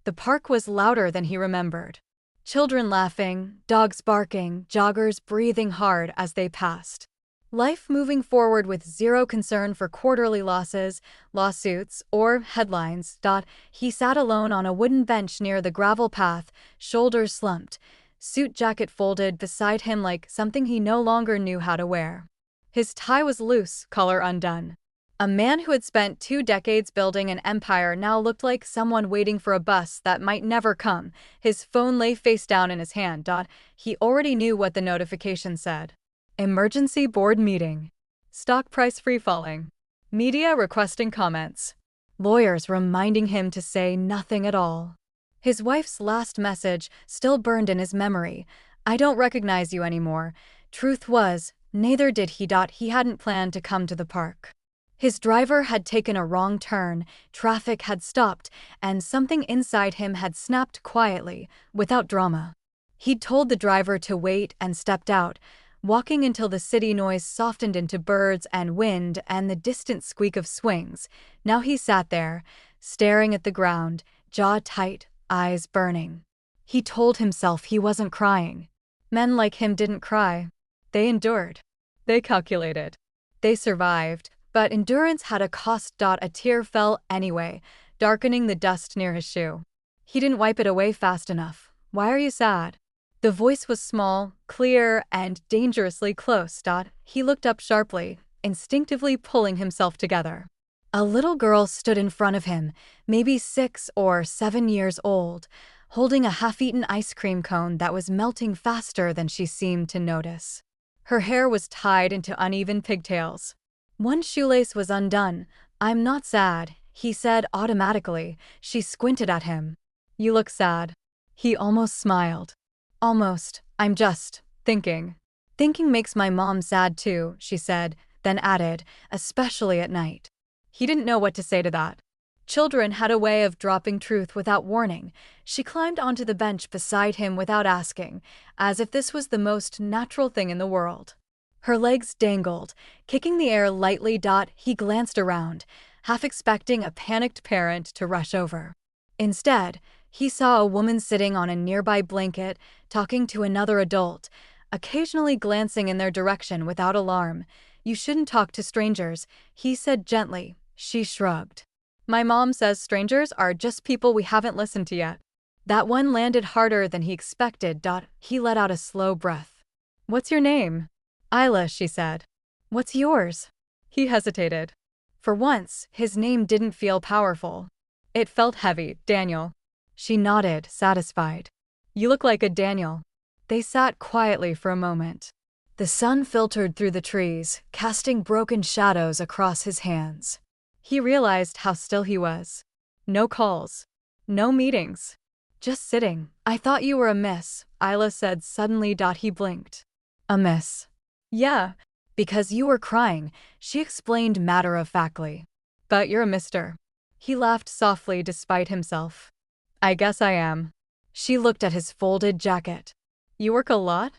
The park was louder than he remembered. Children laughing, dogs barking, joggers breathing hard as they passed. Life moving forward with zero concern for quarterly losses, lawsuits, or headlines. He sat alone on a wooden bench near the gravel path, shoulders slumped, suit jacket folded beside him like something he no longer knew how to wear. His tie was loose, collar undone. A man who had spent 2 decades building an empire now looked like someone waiting for a bus that might never come. His phone lay face down in his hand. He already knew what the notification said. Emergency board meeting. Stock price free-falling. Media requesting comments. Lawyers reminding him to say nothing at all. His wife's last message still burned in his memory. "I don't recognize you anymore." Truth was, neither did he. He hadn't planned to come to the park. His driver had taken a wrong turn, traffic had stopped, and something inside him had snapped quietly, without drama. He'd told the driver to wait and stepped out, walking until the city noise softened into birds and wind and the distant squeak of swings. Now he sat there, staring at the ground, jaw tight, eyes burning. He told himself he wasn't crying. Men like him didn't cry. They endured. They calculated. They survived. But endurance had a cost. A tear fell anyway, darkening the dust near his shoe. He didn't wipe it away fast enough. "Why are you sad?" The voice was small, clear, and dangerously close. He looked up sharply, instinctively pulling himself together. A little girl stood in front of him, maybe 6 or 7 years old, holding a half-eaten ice cream cone that was melting faster than she seemed to notice. Her hair was tied into uneven pigtails. One shoelace was undone. "I'm not sad," he said automatically. She squinted at him. "You look sad." He almost smiled. "Almost. I'm just thinking." "Thinking makes my mom sad too," she said, then added, "especially at night." He didn't know what to say to that. Children had a way of dropping truth without warning. She climbed onto the bench beside him without asking, as if this was the most natural thing in the world. Her legs dangled, kicking the air lightly. He glanced around, half expecting a panicked parent to rush over. Instead, he saw a woman sitting on a nearby blanket, talking to another adult, occasionally glancing in their direction without alarm. "You shouldn't talk to strangers," he said gently. She shrugged. "My mom says strangers are just people we haven't listened to yet." That one landed harder than he expected. He let out a slow breath. "What's your name?" "Isla," she said. "What's yours?" He hesitated. For once, his name didn't feel powerful. It felt heavy. "Daniel." She nodded, satisfied. "You look like a Daniel." They sat quietly for a moment. The sun filtered through the trees, casting broken shadows across his hands. He realized how still he was. No calls. No meetings. Just sitting. "I thought you were a miss," Isla said suddenly. He blinked. "A miss?" "Yeah, because you were crying," she explained matter-of-factly. "But you're a mister." He laughed softly despite himself. "I guess I am." She looked at his folded jacket. "You work a lot?"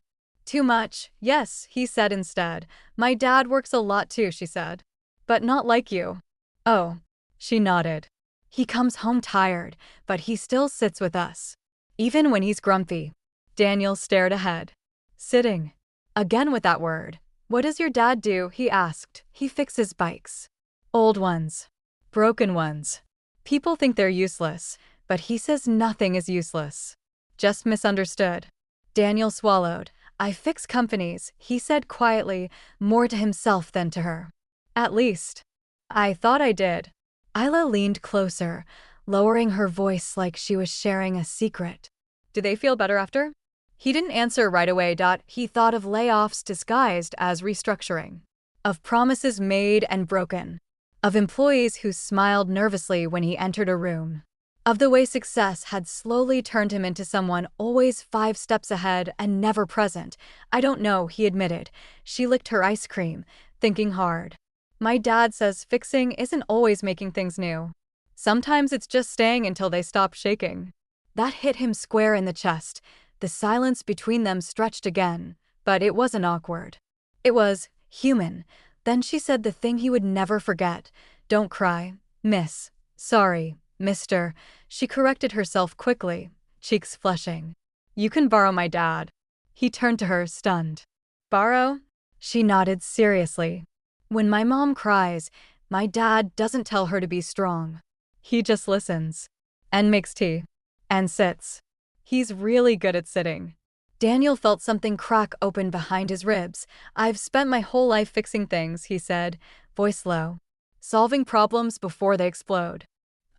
"Too much, yes," he said instead. "My dad works a lot too," she said. "But not like you." "Oh." She nodded. "He comes home tired, but he still sits with us. Even when he's grumpy." Daniel stared ahead. "Sitting." Again with that word. "What does your dad do?" he asked. "He fixes bikes." "Old ones. Broken ones. People think they're useless, but he says nothing is useless. Just misunderstood." Daniel swallowed. "I fix companies," he said quietly, more to himself than to her. "At least. I thought I did." Isla leaned closer, lowering her voice like she was sharing a secret. "Do they feel better after?" He didn't answer right away. He thought of layoffs disguised as restructuring. Of promises made and broken. Of employees who smiled nervously when he entered a room. Of the way success had slowly turned him into someone always 5 steps ahead and never present. "I don't know," he admitted. She licked her ice cream, thinking hard. "My dad says fixing isn't always making things new. Sometimes it's just staying until they stop shaking." That hit him square in the chest. The silence between them stretched again, but it wasn't awkward. It was human. Then she said the thing he would never forget. "Don't cry, miss. Sorry. Mister, she corrected herself quickly, cheeks flushing. You can borrow my dad. He turned to her, stunned. Borrow? She nodded seriously. When my mom cries, my dad doesn't tell her to be strong. He just listens. And makes tea. And sits. He's really good at sitting. Daniel felt something crack open behind his ribs. I've spent my whole life fixing things, he said, voice low. Solving problems before they explode.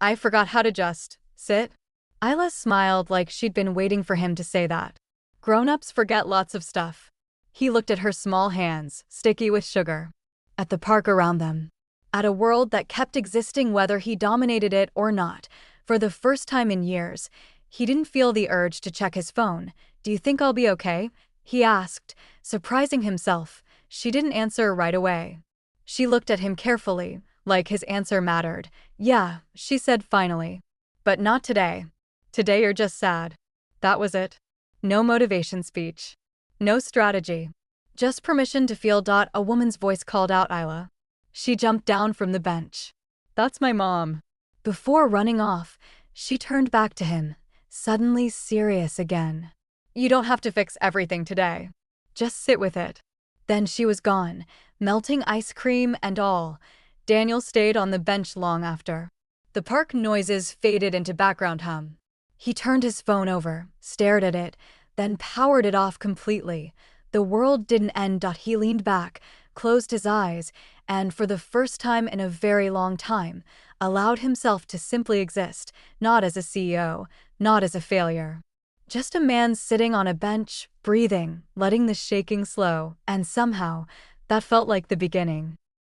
I forgot how to just sit. Isla smiled like she'd been waiting for him to say that. Grown-ups forget lots of stuff. He looked at her small hands, sticky with sugar. At the park around them. At a world that kept existing whether he dominated it or not. For the first time in years, he didn't feel the urge to check his phone. Do you think I'll be okay? He asked, surprising himself. She didn't answer right away. She looked at him carefully, like his answer mattered. Yeah, she said finally. But not today. Today you're just sad. That was it. No motivation speech. No strategy. Just permission to feel. A woman's voice called out Isla. She jumped down from the bench. That's my mom. Before running off, she turned back to him, suddenly serious again. You don't have to fix everything today. Just sit with it. Then she was gone, melting ice cream and all. Daniel stayed on the bench long after. The park noises faded into background hum. He turned his phone over, stared at it, then powered it off completely. The world didn't end. He leaned back, closed his eyes, and for the first time in a very long time, allowed himself to simply exist, not as a CEO, not as a failure. Just a man sitting on a bench, breathing, letting the shaking slow, and somehow, that felt like the beginning.